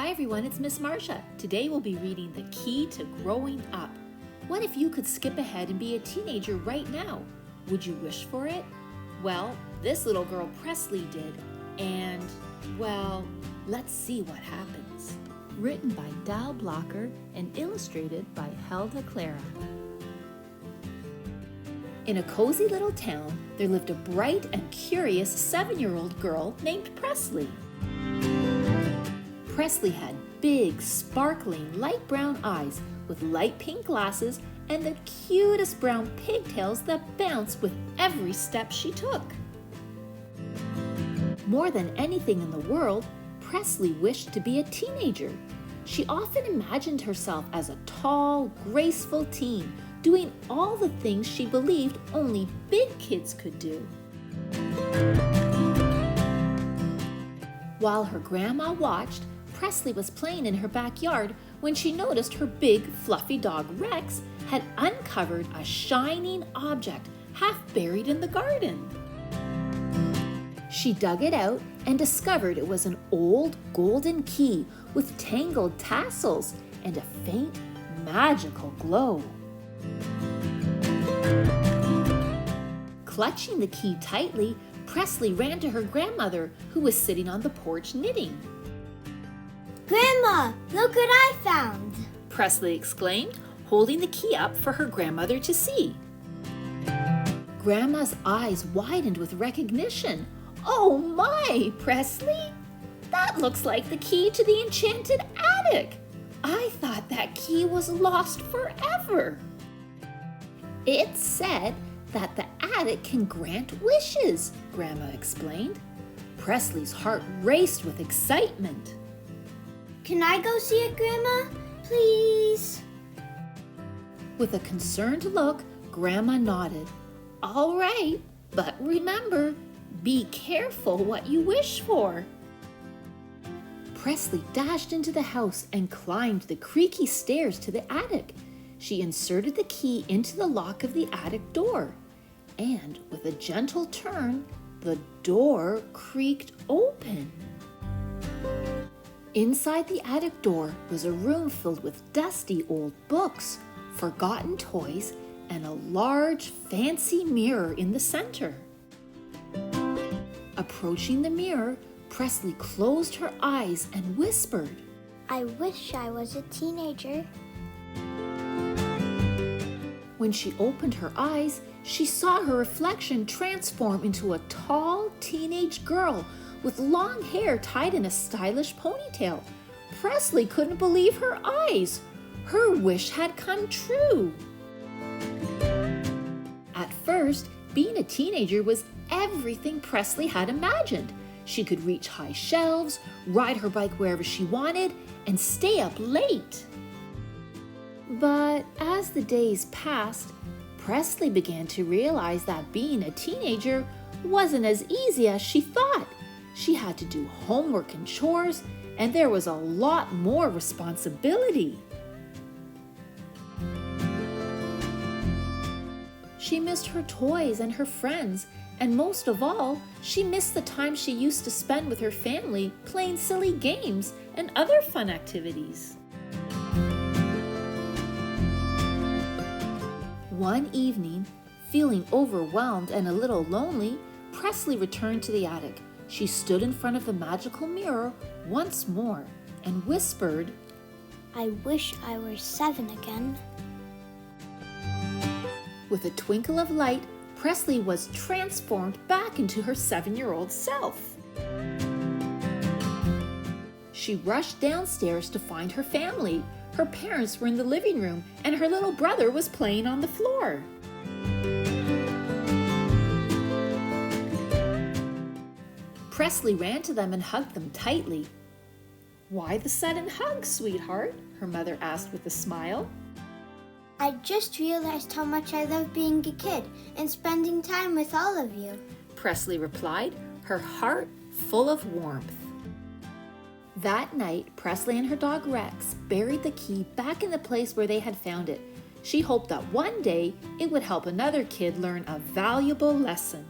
Hi everyone, it's Miss Marcia. Today we'll be reading The Key to Growing Up. What if you could skip ahead and be a teenager right now? Would you wish for it? Well, this little girl Presley did, and, well, let's see what happens. Written by Dal Blocker and illustrated by Helda Clara. In a cozy little town, there lived a bright and curious 7-year-old girl named Presley. Presley had big, sparkling, light brown eyes with light pink glasses and the cutest brown pigtails that bounced with every step she took. More than anything in the world, Presley wished to be a teenager. She often imagined herself as a tall, graceful teen, doing all the things she believed only big kids could do. While her grandma watched, Presley was playing in her backyard when she noticed her big, fluffy dog Rex had uncovered a shining object half buried in the garden. She dug it out and discovered it was an old golden key with tangled tassels and a faint, magical glow. Clutching the key tightly, Presley ran to her grandmother, who was sitting on the porch knitting. "Grandma, look what I found!" Presley exclaimed, holding the key up for her grandmother to see. Grandma's eyes widened with recognition. "Oh my, Presley! That looks like the key to the enchanted attic! I thought that key was lost forever!" "It said that the attic can grant wishes," Grandma explained. Presley's heart raced with excitement. "Can I go see it, Grandma? Please?" With a concerned look, Grandma nodded. "All right, but remember, be careful what you wish for." Presley dashed into the house and climbed the creaky stairs to the attic. She inserted the key into the lock of the attic door, and with a gentle turn, the door creaked open. Inside the attic door was a room filled with dusty old books, forgotten toys, and a large, fancy mirror in the center. Approaching the mirror, Presley closed her eyes and whispered, "I wish I was a teenager." When she opened her eyes, she saw her reflection transform into a tall teenage girl with long hair tied in a stylish ponytail. Presley couldn't believe her eyes. Her wish had come true. At first, being a teenager was everything Presley had imagined. She could reach high shelves, ride her bike wherever she wanted, and stay up late. But as the days passed, Presley began to realize that being a teenager wasn't as easy as she thought. She had to do homework and chores, and there was a lot more responsibility. She missed her toys and her friends, and most of all, she missed the time she used to spend with her family playing silly games and other fun activities. One evening, feeling overwhelmed and a little lonely, Presley returned to the attic. She stood in front of the magical mirror once more and whispered, "I wish I were 7 again." With a twinkle of light, Presley was transformed back into her 7-year-old self. She rushed downstairs to find her family. Her parents were in the living room, and her little brother was playing on the floor. Presley ran to them and hugged them tightly. "Why the sudden hug, sweetheart?" her mother asked with a smile. "I just realized how much I love being a kid and spending time with all of you," Presley replied, her heart full of warmth. That night, Presley and her dog Rex buried the key back in the place where they had found it. She hoped that one day it would help another kid learn a valuable lesson.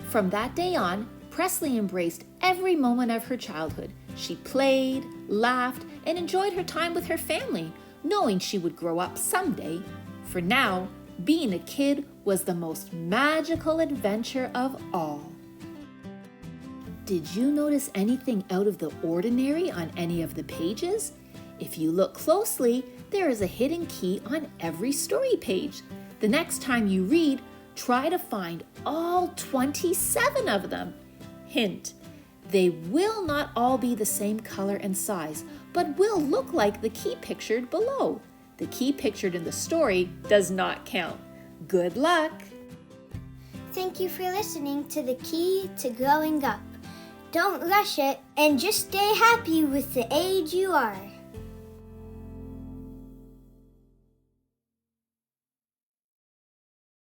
From that day on, Presley embraced every moment of her childhood. She played, laughed, and enjoyed her time with her family, knowing she would grow up someday. For now, being a kid was the most magical adventure of all. Did you notice anything out of the ordinary on any of the pages? If you look closely, there is a hidden key on every story page. The next time you read, try to find all 27 of them. Hint: they will not all be the same color and size, but will look like the key pictured below. The key pictured in the story does not count. Good luck! Thank you for listening to The Key to Growing Up. Don't rush it and just stay happy with the age you are.